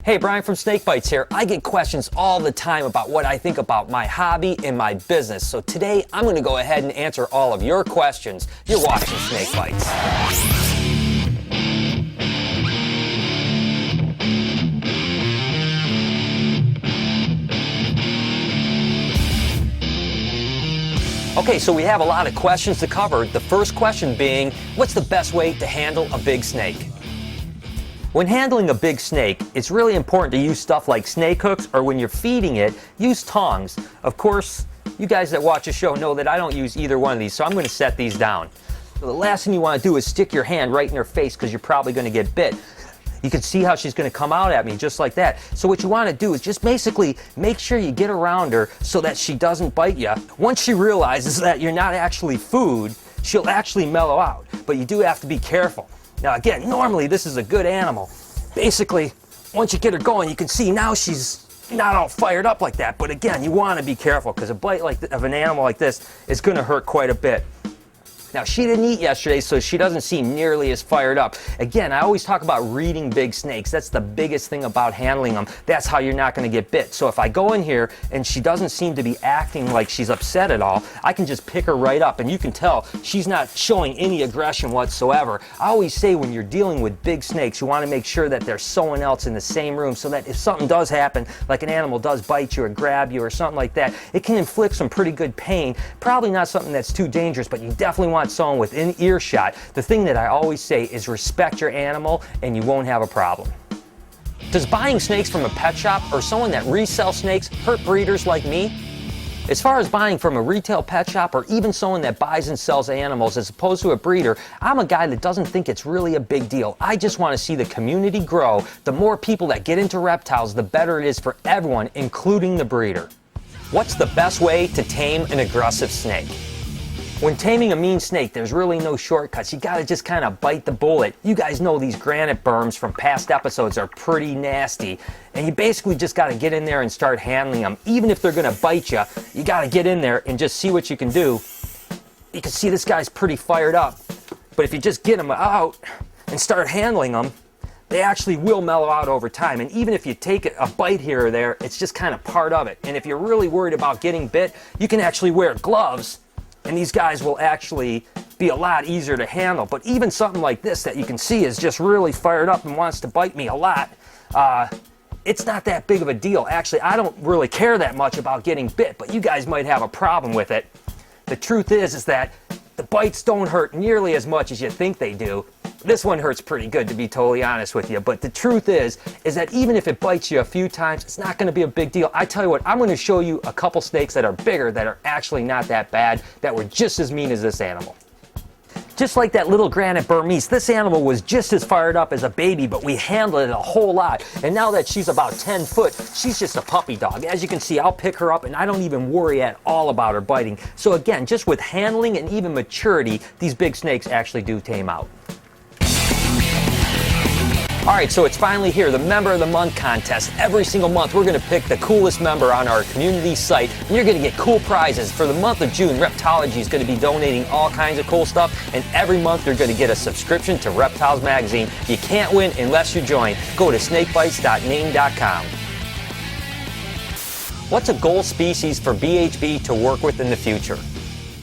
Hey, Brian from SnakeBytes here. I get questions all the time about what I think about my hobby and my business. So today I'm going to go ahead and answer all of your questions. You're watching SnakeBytes. Okay, so we have a lot of questions to cover. The first question being, what's the best way to handle a big snake? When handling a big snake, it's really important to use stuff like snake hooks, or when you're feeding it, use tongs. Of course, you guys that watch the show know that I don't use either one of these, so I'm going to set these down. So the last thing you want to do is stick your hand right in her face because you're probably going to get bit. You can see how she's going to come out at me just like that. So what you want to do is just basically make sure you get around her so that she doesn't bite you. Once she realizes that you're not actually food, she'll actually mellow out, but you do have to be careful. Now again, normally this is a good animal. Basically, once you get her going, you can see now she's not all fired up like that. But again, you want to be careful because a bite of an animal like this is going to hurt quite a bit. Now, she didn't eat yesterday, so she doesn't seem nearly as fired up. Again, I always talk about reading big snakes. That's the biggest thing about handling them. That's how you're not going to get bit. So if I go in here and she doesn't seem to be acting like she's upset at all, I can just pick her right up, and you can tell she's not showing any aggression whatsoever. I always say when you're dealing with big snakes, you want to make sure that there's someone else in the same room so that if something does happen, like an animal does bite you or grab you or something like that, it can inflict some pretty good pain. Probably not something that's too dangerous, but you definitely want someone within earshot. The thing that I always say is respect your animal and you won't have a problem. Does buying snakes from a pet shop or someone that resells snakes hurt breeders like me? As far as buying from a retail pet shop or even someone that buys and sells animals as opposed to a breeder, I'm a guy that doesn't think it's really a big deal. I just want to see the community grow. The more people that get into reptiles, the better it is for everyone, including the breeder. What's the best way to tame an aggressive snake? When taming a mean snake, there's really no shortcuts. You gotta just kind of bite the bullet. You guys know these granite berms from past episodes are pretty nasty. And you basically just gotta get in there and start handling them. Even if they're gonna bite you, you gotta get in there and just see what you can do. You can see this guy's pretty fired up. But if you just get him out and start handling them, they actually will mellow out over time. And even if you take a bite here or there, it's just kind of part of it. And if you're really worried about getting bit, you can actually wear gloves. And these guys will actually be a lot easier to handle. But even something like this that you can see is just really fired up and wants to bite me a lot, it's not that big of a deal. Actually, I don't really care that much about getting bit, but you guys might have a problem with it. The truth is that the bites don't hurt nearly as much as you think they do. This one hurts pretty good, to be totally honest with you. But the truth is that even if it bites you a few times, it's not going to be a big deal. I tell you what, I'm going to show you a couple snakes that are bigger that are actually not that bad, that were just as mean as this animal. Just like that little granite Burmese, this animal was just as fired up as a baby, but we handled it a whole lot. And now that she's about 10 foot, she's just a puppy dog. As you can see, I'll pick her up and I don't even worry at all about her biting. So again, just with handling and even maturity, these big snakes actually do tame out. Alright, so it's finally here, the Member of the Month contest. Every single month we're going to pick the coolest member on our community site, and you're going to get cool prizes. For the month of June, Reptology is going to be donating all kinds of cool stuff, and every month you're going to get a subscription to Reptiles Magazine. You can't win unless you join. Go to snakebytes.name.com. What's a goal species for BHB to work with in the future?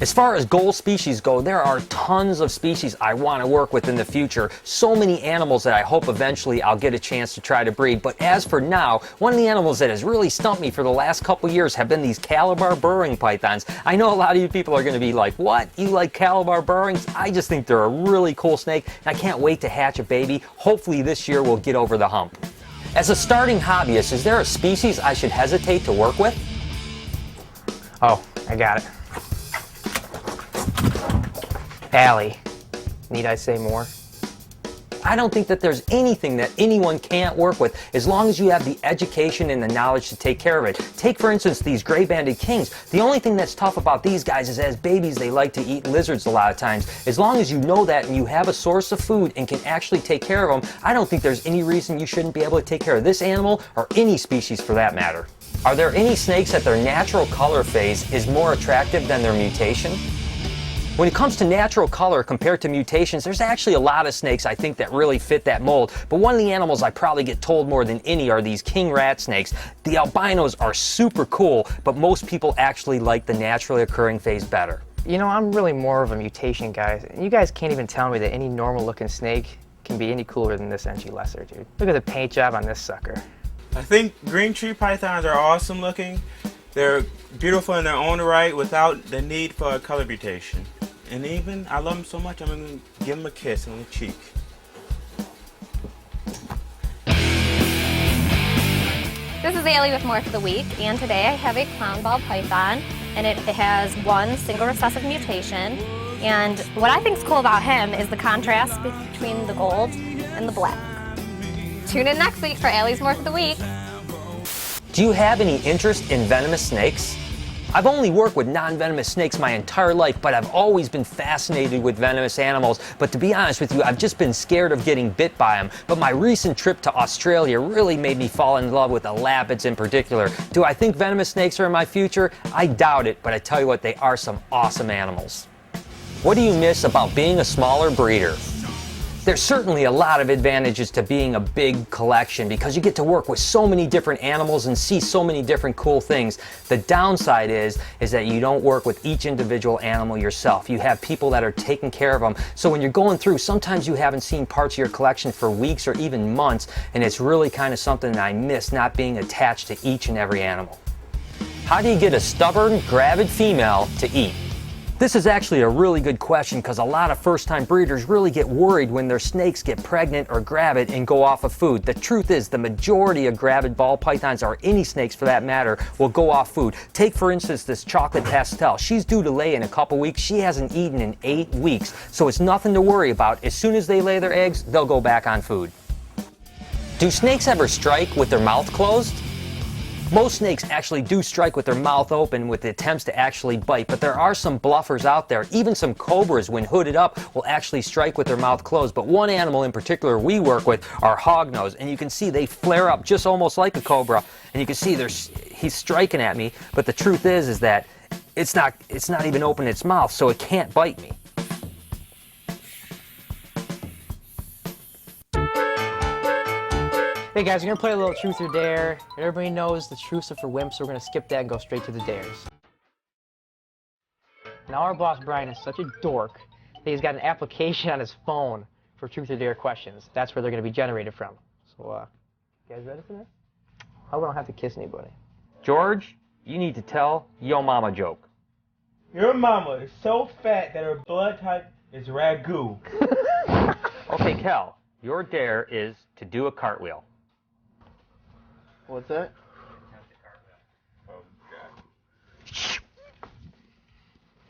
As far as goal species go, there are tons of species I want to work with in the future. So many animals that I hope eventually I'll get a chance to try to breed. But as for now, one of the animals that has really stumped me for the last couple years have been these Calabar burrowing pythons. I know a lot of you people are going to be like, what? You like Calabar burrowings? I just think they're a really cool snake, and I can't wait to hatch a baby. Hopefully this year we'll get over the hump. As a starting hobbyist, is there a species I should hesitate to work with? Oh, I got it. Allie. Need I say more? I don't think that there's anything that anyone can't work with as long as you have the education and the knowledge to take care of it. Take, for instance, these gray-banded kings. The only thing that's tough about these guys is as babies they like to eat lizards a lot of times. As long as you know that and you have a source of food and can actually take care of them, I don't think there's any reason you shouldn't be able to take care of this animal or any species for that matter. Are there any snakes that their natural color phase is more attractive than their mutation? When it comes to natural color compared to mutations, there's actually a lot of snakes I think that really fit that mold. But one of the animals I probably get told more than any are these king rat snakes. The albinos are super cool, but most people actually like the naturally occurring phase better. You know, I'm really more of a mutation guy. You guys can't even tell me that any normal looking snake can be any cooler than this NG Lesser, dude. Look at the paint job on this sucker. I think green tree pythons are awesome looking. They're beautiful in their own right without the need for a color mutation. And even, I love them so much, I'm going to give them a kiss on the cheek. This is Allie with Morph of the Week, and today I have a clown ball python, and it has one single recessive mutation. And what I think is cool about him is the contrast between the gold and the black. Tune in next week for Allie's Morph of the Week. Do you have any interest in venomous snakes? I've only worked with non-venomous snakes my entire life, but I've always been fascinated with venomous animals. But to be honest with you, I've just been scared of getting bit by them. But my recent trip to Australia really made me fall in love with the lapids in particular. Do I think venomous snakes are in my future? I doubt it, but I tell you what, they are some awesome animals. What do you miss about being a smaller breeder? There's certainly a lot of advantages to being a big collection because you get to work with so many different animals and see so many different cool things. The downside is that you don't work with each individual animal yourself. You have people that are taking care of them. So when you're going through, sometimes you haven't seen parts of your collection for weeks or even months, and it's really kind of something that I miss, not being attached to each and every animal. How do you get a stubborn, gravid female to eat? This is actually a really good question because a lot of first-time breeders really get worried when their snakes get pregnant or gravid and go off of food. The truth is the majority of gravid ball pythons, or any snakes for that matter, will go off food. Take for instance this chocolate pastel. She's due to lay in a couple weeks. She hasn't eaten in 8 weeks, so it's nothing to worry about. As soon as they lay their eggs, they'll go back on food. Do snakes ever strike with their mouth closed? Most snakes actually do strike with their mouth open with the attempts to actually bite, but there are some bluffers out there. Even some cobras, when hooded up, will actually strike with their mouth closed. But one animal in particular we work with are hognose, and you can see they flare up just almost like a cobra. And you can see he's striking at me, but the truth is that it's not even open its mouth, so it can't bite me. Hey guys, we're gonna play a little truth or dare. Everybody knows the truths are for wimps, so we're gonna skip that and go straight to the dares. Now our boss Brian is such a dork that he's got an application on his phone for truth or dare questions. That's where they're gonna be generated from. So, you guys ready for this? I hope I don't have to kiss anybody. George, you need to tell yo mama joke. Your mama is so fat that her blood type is ragu. Okay, Kel, your dare is to do a cartwheel. What's that?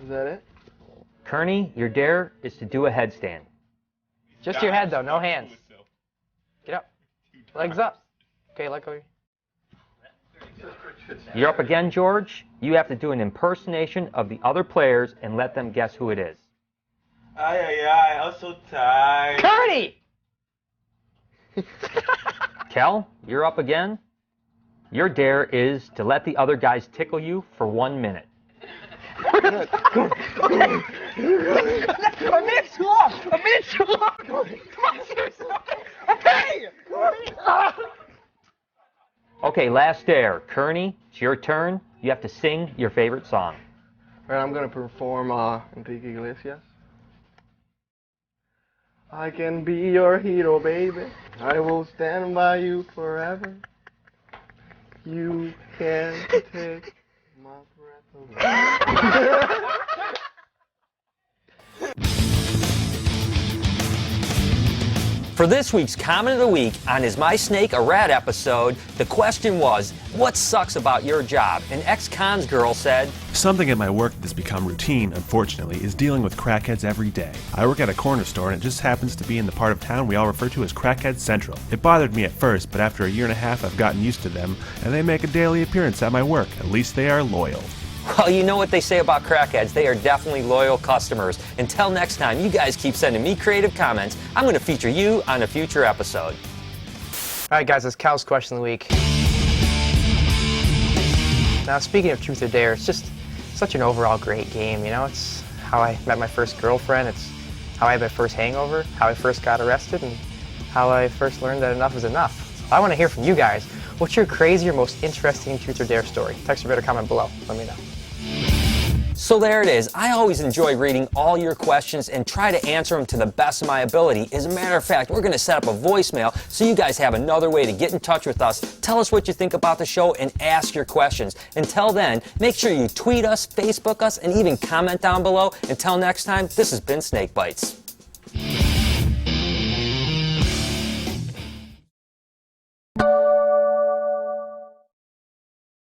Is that it? Kearney, your dare is to do a headstand. Just your head though, no hands. Get up. Legs up. Okay, let go. You're up again, George. You have to do an impersonation of the other players and let them guess who it is. Ay, I'm so tired. Kearney! Kel, you're up again. Your dare is to let the other guys tickle you for 1 minute. A minute's too long! A minute's too long! Come on, seriously! Hey! Okay, last dare. Kearney, it's your turn. You have to sing your favorite song. Alright, I'm gonna perform Enrique Iglesias. I can be your hero, baby. I will stand by you forever. You can take my breath away. For this week's Comment of the Week on Is My Snake a Rat episode, the question was, what sucks about your job? An ex-cons girl said, something at my work that's become routine, unfortunately, is dealing with crackheads every day. I work at a corner store and it just happens to be in the part of town we all refer to as Crackhead Central. It bothered me at first, but after a year and a half I've gotten used to them, and they make a daily appearance at my work. At least they are loyal. well, you know what they say about crackheads. They are definitely loyal customers. Until next time, you guys keep sending me creative comments. I'm going to feature you on a future episode. Alright guys, it's Cal's question of the week. Now speaking of truth or dare, it's just such an overall great game, you know? how I met my first girlfriend. It's how I had my first hangover, how I first got arrested, and how I first learned that enough is enough. I want to hear from you guys. What's your crazy or most interesting truth or dare story? Text or better comment below. Let me know. So there it is. I always enjoy reading all your questions and try to answer them to the best of my ability. As a matter of fact, we're going to set up a voicemail so you guys have another way to get in touch with us. Tell us what you think about the show and ask your questions. Until then, make sure you tweet us, Facebook us, and even comment down below. Until next time, this has been Snake Bites.